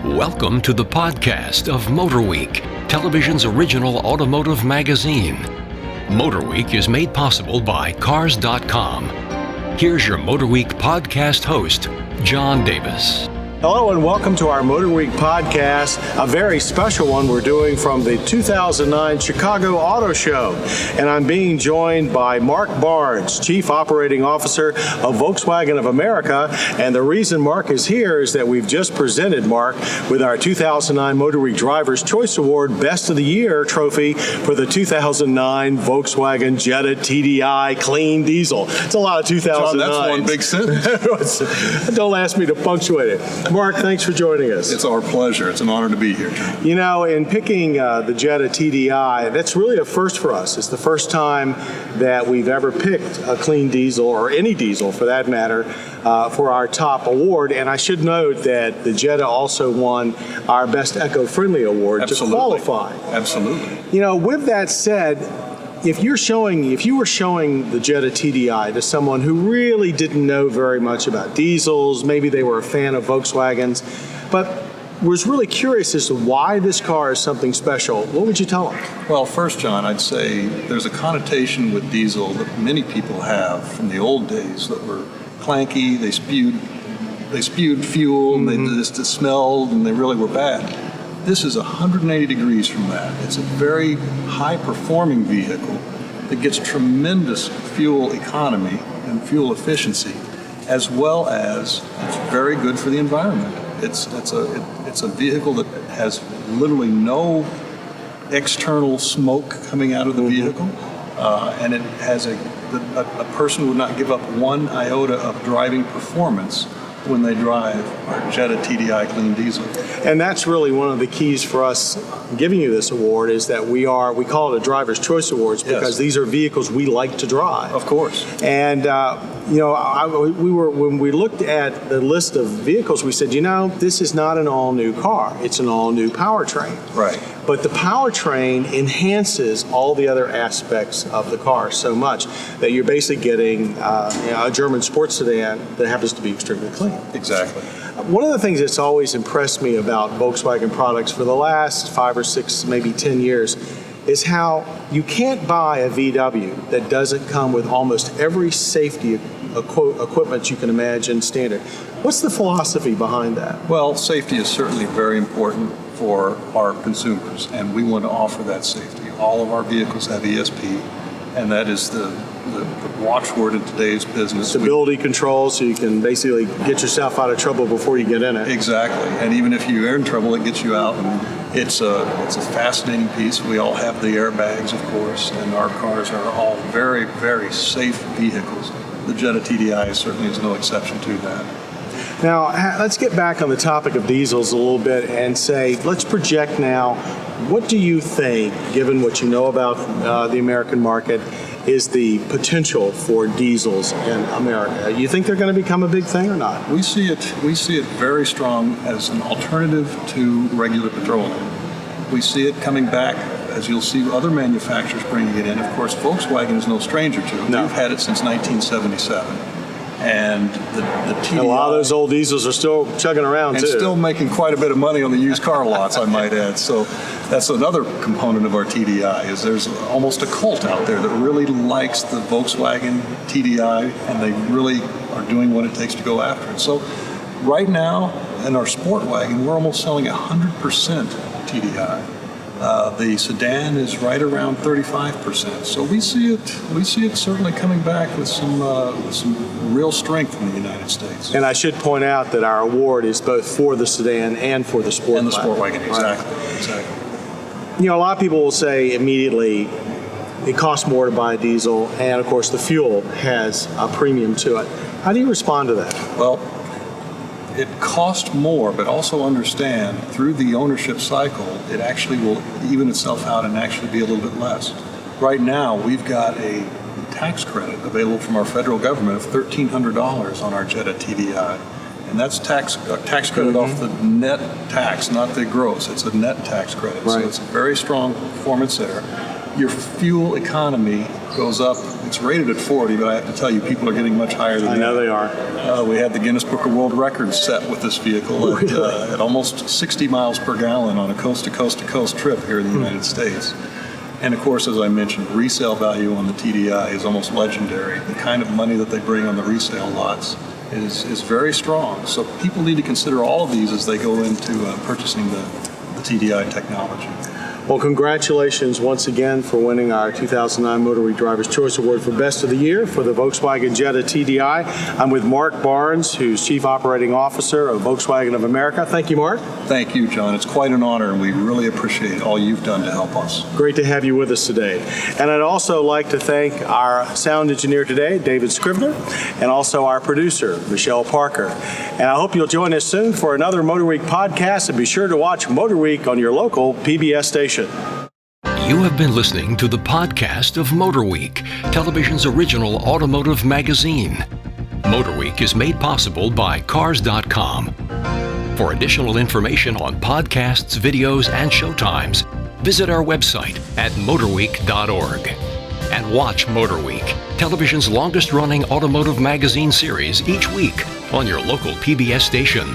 Welcome to the podcast of MotorWeek, television's original automotive magazine. MotorWeek is made possible by Cars.com. Here's your MotorWeek podcast host, John Davis. Hello and welcome to our MotorWeek podcast, a very special one we're doing from the 2009 Chicago Auto Show. And I'm being joined by Mark Barnes, Chief Operating Officer of Volkswagen of America. And the reason Mark is here is that we've just presented Mark with our 2009 MotorWeek Driver's Choice Award Best of the Year trophy for the 2009 Volkswagen Jetta TDI Clean Diesel. It's a lot of 2009. John, that's one big sentence. Don't ask me to punctuate it. Mark, thanks for joining us. It's our pleasure. It's an honor to be here, John. You know, in picking the Jetta TDI, that's really a first for us. It's the first time that we've ever picked a clean diesel, or any diesel for that matter, for our top award. And I should note that the Jetta also won our Best Eco-Friendly Award to qualify. Absolutely. You know, with that said, if you were showing the Jetta TDI to someone who really didn't know very much about diesels, maybe they were a fan of Volkswagens, but was really curious as to why this car is something special, what would you tell them? Well, first, John, I'd say there's a connotation with diesel that many people have from the old days that were clanky, they spewed fuel, and they just smelled, and they really were bad. This is 180 degrees from that. It's a very high-performing vehicle that gets tremendous fuel economy and fuel efficiency, as well as it's very good for the environment. It's a vehicle that has literally no external smoke coming out of the vehicle, and it has a person would not give up one iota of driving performance when they drive our Jetta TDI Clean Diesel. And that's really one of the keys for us giving you this award, is that we call it a Driver's Choice Awards because these are vehicles we like to drive. Of course. And when we looked at the list of vehicles, we said, this is not an all-new car. It's an all-new powertrain. Right. But the powertrain enhances all the other aspects of the car so much that you're basically getting a German sports sedan that happens to be extremely clean. Exactly. One of the things that's always impressed me about Volkswagen products for the last 5 or 6, maybe 10 years is how you can't buy a VW that doesn't come with almost every safety equipment you can imagine standard. What's the philosophy behind that? Well, safety is certainly very important for our consumers, and we want to offer that safety. All of our vehicles have ESP, and that is the watchword in today's business. Stability control, so you can basically get yourself out of trouble before you get in it. Exactly, and even if you're in trouble, it gets you out, and it's a fascinating piece. We all have the airbags, of course, and our cars are all very, very safe vehicles. The Jetta TDI certainly is no exception to that. Now, let's get back on the topic of diesels a little bit and say, let's project now, what do you think, given what you know about the American market, is the potential for diesels in America? You think they're going to become a big thing or not? We see it very strong as an alternative to regular petroleum. We see it coming back, as you'll see other manufacturers bringing it in. Of course, Volkswagen is no stranger to it. No. We've had it since 1977. And the TDI, a lot of those old diesels are still chugging around, and too. still making quite a bit of money on the used car lots, I might add. So that's another component of our TDI, is there's almost a cult out there that really likes the Volkswagen TDI, and they really are doing what it takes to go after it. So right now, in our sport wagon, we're almost selling 100% TDI. The sedan is right around 35%. So we see it certainly coming back with some real strength in the United States. And I should point out that our award is both for the sedan and for the sport wagon. And the sport wagon, exactly. Right. Exactly. A lot of people will say immediately it costs more to buy a diesel, and of course the fuel has a premium to it. How do you respond to that? Well, it costs more, but also understand through the ownership cycle, it actually will even itself out and actually be a little bit less. Right now, we've got a tax credit available from our federal government of $1,300 on our Jetta TDI. And that's tax credit off the net tax, not the gross. It's a net tax credit. Right. So it's a very strong performance there. Your fuel economy goes up. It's rated at 40, but I have to tell you, people are getting much higher than that. I know they are. We had the Guinness Book of World Records set with this vehicle at almost 60 miles per gallon on a coast-to-coast-to-coast trip here in the United States. And of course, as I mentioned, resale value on the TDI is almost legendary. The kind of money that they bring on the resale lots is very strong. So people need to consider all of these as they go into purchasing the TDI technology. Well, congratulations once again for winning our 2009 MotorWeek Driver's Choice Award for Best of the Year for the Volkswagen Jetta TDI. I'm with Mark Barnes, who's Chief Operating Officer of Volkswagen of America. Thank you, Mark. Thank you, John. It's quite an honor, and we really appreciate all you've done to help us. Great to have you with us today. And I'd also like to thank our sound engineer today, David Scribner, and also our producer, Michelle Parker. And I hope you'll join us soon for another MotorWeek podcast, and be sure to watch MotorWeek on your local PBS station. You have been listening to the podcast of MotorWeek, television's original automotive magazine. MotorWeek is made possible by Cars.com. For additional information on podcasts, videos, and showtimes, visit our website at motorweek.org. And watch MotorWeek, television's longest-running automotive magazine series each week on your local PBS station.